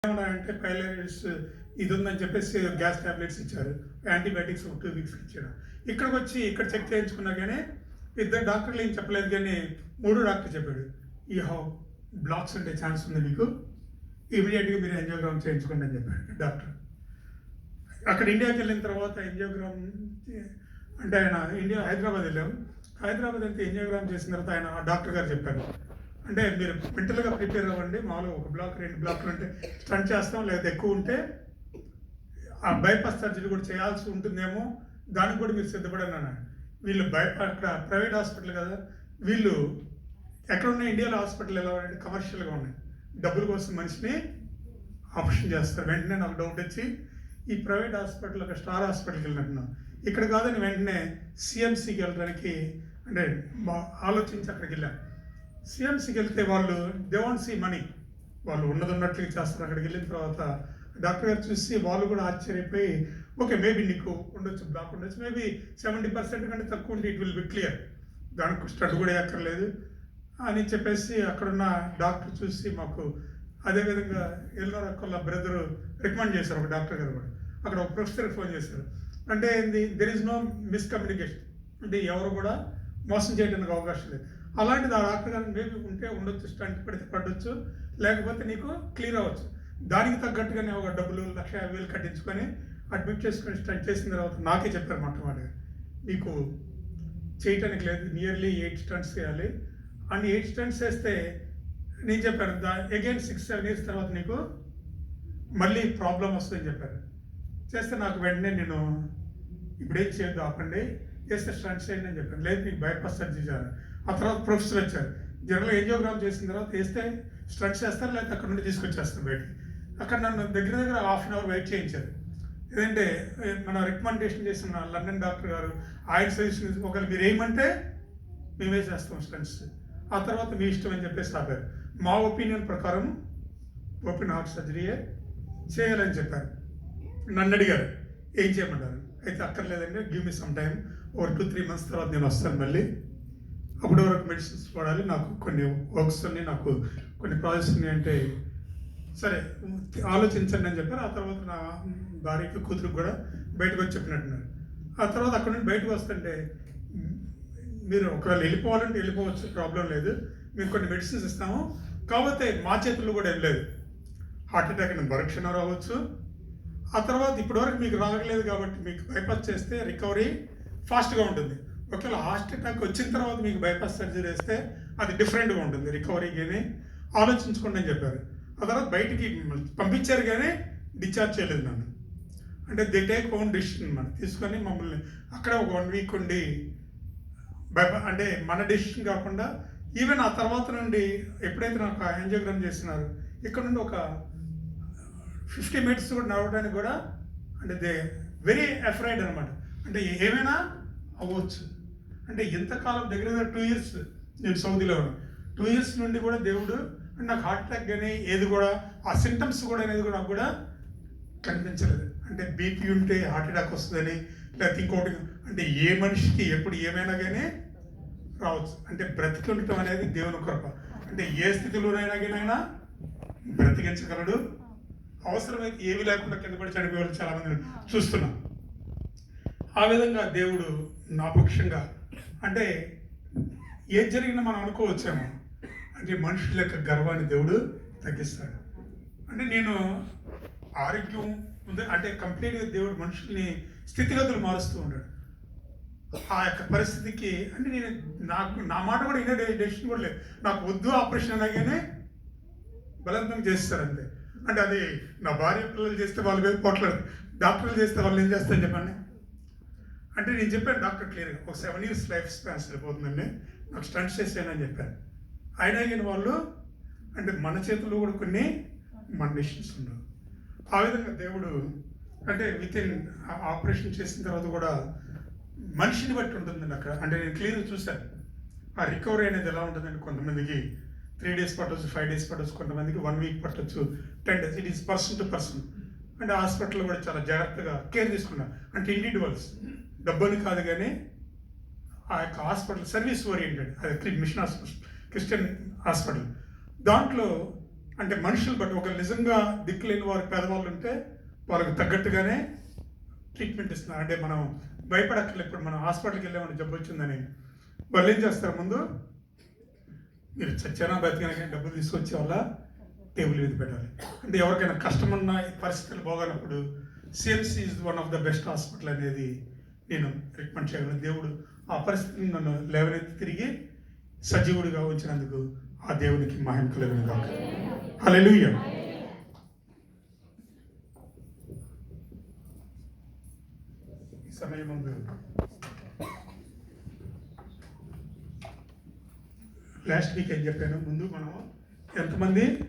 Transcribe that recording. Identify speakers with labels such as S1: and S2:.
S1: ఏమన్నారంటే పైలరిస్ ఇది ఉందని చెప్పేసి గ్యాస్ టాబ్లెట్స్ ఇచ్చారు, యాంటీబయాటిక్స్ ఒక 2 వీక్స్ ఇచ్చాడు. ఇక్కడికి వచ్చి ఇక్కడ చెక్ చేయించుకున్నా కానీ ఇద్దరు డాక్టర్లు ఏం చెప్పలేదు, కానీ మూడో డాక్టర్ చెప్పాడు ఈ హౌ బ్లాక్స్ ఉండే ఛాన్స్ ఉంది మీకు, ఇమీడియట్గా మీరు ఎంజియోగ్రామ్ చేయించుకోండి అని చెప్పాడు డాక్టర్. అక్కడ ఇండియాకి వెళ్ళిన తర్వాత ఎంజియోగ్రామ్ అంటే ఆయన హైదరాబాద్ వెళ్ళాము. హైదరాబాద్ వెళ్తే ఎంజియోగ్రామ్ చేసిన తర్వాత ఆయన డాక్టర్ గారు చెప్పారు, అంటే మీరు మెంటల్గా ప్రిపేర్ అవ్వండి, మామూలుగా 1 బ్లాక్ 2 బ్లాక్లు ఉంటే స్టంట్ చేస్తాం, లేదా ఎక్కువ ఉంటే ఆ బైపాస్ సర్జరీ కూడా చేయాల్సి ఉంటుందేమో, దానికి కూడా మీరు సిద్ధపడని అన్నాడు. వీళ్ళు అక్కడ ప్రైవేట్ హాస్పిటల్ కదా, వీళ్ళు ఎక్కడ ఉన్నాయి ఇండియాలో హాస్పిటల్ ఎలా ఉన్నాయంటే కమర్షియల్గా ఉన్నాయి, డబ్బుల కోసం మనిషిని ఆపరేషన్ చేస్తారు. వెంటనే నాకు డౌట్ వచ్చి ఈ ప్రైవేట్ హాస్పిటల్ ఒక స్టార్ హాస్పిటల్కి వెళ్ళినట్టున్నాం, ఇక్కడ కాదని వెంటనే సిఎంసికి వెళ్ళడానికి అంటే ఆలోచించి అక్కడికి వెళ్ళాను. సిఎంసికి వెళ్తే వాళ్ళు దే వాంట్ సీ మనీ, వాళ్ళు ఉన్నట్లుగా చేస్తారు. అక్కడికి వెళ్ళిన తర్వాత డాక్టర్ గారు చూసి వాళ్ళు కూడా ఆశ్చర్యపోయి ఓకే మేబీ నీకు ఉండొచ్చు, బ్లాక్ ఉండొచ్చు, మేబీ 70% కంటే తక్కువ ఉంటే ఇట్ విల్ బి క్లియర్, దానికి స్టడ్ కూడా ఎక్కర్లేదు అని చెప్పేసి అక్కడున్న డాక్టర్ చూసి మాకు అదేవిధంగా ఎల్నోర్ అక్కల బ్రదరు రికమెండ్ చేశారు, ఒక డాక్టర్ గారు కూడా. అక్కడ ఒక ప్రొఫెసర్కి ఫోన్ చేశారు, అంటే ఏంది దెర్ ఈజ్ నో మిస్కమ్యూనికేషన్, అంటే ఎవరు కూడా మోసం చేయడానికి అవకాశం లేదు. అలాంటిది ఆ డాక్టర్ గారు మేబీ ఉంటే ఉండొచ్చు, స్టంట్ పడితే పడవచ్చు, లేకపోతే నీకు క్లియర్ అవ్వచ్చు. దానికి తగ్గట్టుగానే ఒక డబ్బులు 1,50,000 కట్టించుకొని అడ్మిట్ చేసుకొని స్టంట్ చేసిన తర్వాత నాకే చెప్పారు మొట్టమొదటి, నీకు చేయటానికి లేదు, నియర్లీ 8 స్టంట్స్ చేయాలి అని. 8 స్టంట్స్ వేస్తే నేను చెప్పాను అగైన్ 6-7 ఇయర్స్ తర్వాత నీకు మళ్ళీ ప్రాబ్లం వస్తుందని చెప్పారు. చేస్తే నాకు వెంటనే నేను ఇప్పుడేం చేయొద్దు ఆపండి, చేస్తే స్టంట్స్ చేయండి అని చెప్పాను. లేదు మీకు బైపాస్ సర్జరీ చేయాలి. ఆ తర్వాత ప్రొఫెసర్ వచ్చారు, జనరల్ ఎంజియోగ్రామ్ చేసిన తర్వాత వేస్తే స్టంట్స్ చేస్తారు, లేకపోతే అక్కడ నుండి తీసుకొచ్చేస్తారు బయటికి. అక్కడ నన్ను దగ్గర 1/2 అవర్ వెయిట్ చేయించారు. ఏదంటే మన రికమెండేషన్ చేసిన లండన్ డాక్టర్ గారు ఆయన సజెషన్ ఒకవేళ మీరు ఏమంటే మేమే చేస్తాం స్టంట్స్, ఆ తర్వాత మీ ఇష్టం అని చెప్పేసి ఆపారు. మా ఒపీనియన్ ప్రకారం ఓపెన్ హార్ట్ సర్జరీయే చేయాలని చెప్పారు. నన్ను అడిగారు ఏం చేయమంటారు, అయితే అక్కర్లేదండి గివ్ మీ సమ్ టైం, ఒక 2-3 మంత్స్ తర్వాత నేను వస్తాను మళ్ళీ, అప్పుడు వరకు మెడిసిన్స్ వాడాలి, నాకు కొన్ని వర్క్స్ ఉన్నాయి, నాకు కొన్ని ప్రాజెక్ట్స్ ఉన్నాయి అంటే సరే ఆలోచించండి అని చెప్పారు. ఆ తర్వాత నా భార్యకి కూతురికి కూడా బయటకు వచ్చి చెప్పినట్టున్నారు. ఆ తర్వాత అక్కడ నుండి బయటకు వస్తుంటే మీరు ఒకవేళ వెళ్ళిపోవాలంటే వెళ్ళిపోవచ్చు, ప్రాబ్లం లేదు, మీకు కొన్ని మెడిసిన్స్ ఇస్తాము, కాకపోతే మా చేతుల్లో కూడా ఏం లేదు, హార్ట్ అటాక్ అని మరుక్షణం రావచ్చు. ఆ తర్వాత ఇప్పటివరకు మీకు రాగలేదు కాబట్టి మీకు బైపాస్ చేస్తే రికవరీ ఫాస్ట్గా ఉంటుంది. ఒకవేళ హార్ట్ అటాక్ వచ్చిన తర్వాత మీకు బైపాస్ సర్జరీ వేస్తే అది డిఫరెంట్గా ఉంటుంది రికవరీకి, ఆలోచించుకోండి అని చెప్పారు. ఆ తర్వాత బయటికి పంపించారు కానీ డిశ్చార్జ్ చేయలేదు నన్ను, అంటే దే టేక్ ఓన్ డెసిషన్ మనం తీసుకొని మమ్మల్ని అక్కడ ఒక 1 వీక్ ఉండి అంటే మన డెసిషన్ కాకుండా ఈవెన్ ఆ తర్వాత నుండి ఎప్పుడైతే నాకు యాంజియోగ్రామ్ చేస్తున్నారు ఇక్కడ నుండి ఒక 50 minutes కూడా నడవడానికి కూడా అంటే దే వెరీ అఫ్రైడ్ అనమాట, అంటే ఏమైనా అవ్వచ్చు. అంటే ఎంతకాలం దగ్గర 2 years నేను సౌదీలో ఉన్నాను, 2 years నుండి కూడా దేవుడు నాకు హార్ట్ అటాక్ కానీ ఏది కూడా ఆ సింటమ్స్ కూడా అనేది కూడా నాకు కూడా కనిపించలేదు. అంటే బీపీ ఉంటే హార్ట్ అటాక్ వస్తుందని లేకపోతే ఇంకోటి, అంటే ఏ మనిషికి ఎప్పుడు ఏమైనా కానీ రావచ్చు. అంటే బ్రతికి ఉండటం అనేది దేవుని కృప, అంటే ఏ స్థితిలోనైనా కానీ బ్రతికించగలడు. అవసరమైతే ఏమి లేకుండా కింద పడి చనిపోయేవాళ్ళు చాలామంది చూస్తున్నాం. ఆ విధంగా దేవుడు నా పక్షంగా, అంటే ఏది జరిగినా మనం అనుకోవచ్చేమో, అంటే మనుషుల యొక్క గర్వాన్ని దేవుడు తగ్గిస్తాడు. అంటే నేను ఆరోగ్యం ఉంది అంటే కంప్లీట్గా దేవుడు మనుషుల్ని స్థితిగతులు మారుస్తూ ఉంటాడు. ఆ యొక్క పరిస్థితికి అంటే నేను నా మాట కూడా ఇదే డెసిషన్ కూడా లేదు, నాకు వద్దు ఆపరేషన్ అనగానే బలవంతం చేస్తారు అంతే. అంటే అది నా భార్య పిల్లలు చేస్తే వాళ్ళు మీద పోట్లేదు, డాక్టర్లు చేస్తే వాళ్ళు ఏం చేస్తారని చెప్పండి. అంటే నేను చెప్పాను డాక్టర్ క్లియర్గా ఒక 7 years లైఫ్ స్పాన్ సరిపోతుందండి, నాకు స్టంట్స్ చేసానని చెప్పాను. అయినా కానీ వాళ్ళు అంటే మన చేతుల్లో కూడా కొన్ని మన డెసిషన్స్ ఉండవు. ఆ విధంగా దేవుడు అంటే వితిన్ ఆపరేషన్ చేసిన తర్వాత కూడా మనిషిని బట్టి ఉంటుందండి అక్కడ. అంటే నేను క్లియర్గా చూశాను ఆ రికవరీ అనేది ఎలా ఉంటుందండి. కొంతమందికి 3 days పట్టవచ్చు, 5 days పట్టవచ్చు, కొంతమందికి 1 week పట్టవచ్చు, 10 days. It is person to person. అంటే హాస్పిటల్లో కూడా చాలా జాగ్రత్తగా కేర్ తీసుకున్నారు, అంటే ఇండివిజువల్స్ డబ్బుని కాదు కానీ ఆ యొక్క హాస్పిటల్ సర్వీస్ ఓరియంటెడ్, అది మిషన్ హాస్పిటల్, క్రిస్టియన్ హాస్పిటల్. దాంట్లో అంటే మనుషులు బట్టి ఒక నిజంగా దిక్కులేని వారి పేదవాళ్ళు ఉంటే వాళ్ళకి తగ్గట్టుగానే ట్రీట్మెంట్ ఇస్తున్నారు. అంటే మనం భయపడక్కర్లేదు. ఇప్పుడు మనం హాస్పిటల్కి వెళ్ళామని జబ్బు వచ్చిందని వాళ్ళు ఏం చేస్తారు, ముందు మీరు చచ్చానా బతికినా కానీ డబ్బులు తీసుకొచ్చే వల్ల టేబుల్ మీద పెట్టాలి. అంటే ఎవరికైనా కష్టం ఉన్న పరిస్థితులు బాగానప్పుడు CMC is one of the best hospital అనేది నేను రికమెండ్ చేయగలను. దేవుడు ఆ పరిస్థితిని నన్ను లేవనెత్తి తిరిగి సజీవుడిగా ఉంచినందుకు ఆ దేవునికి మహిమ కలుగును గాక. హల్లెలూయా. ఈ సమయం ముందు లాస్ట్ వీక్ ఏం చెప్పాను, ముందు మనం ఎంతమంది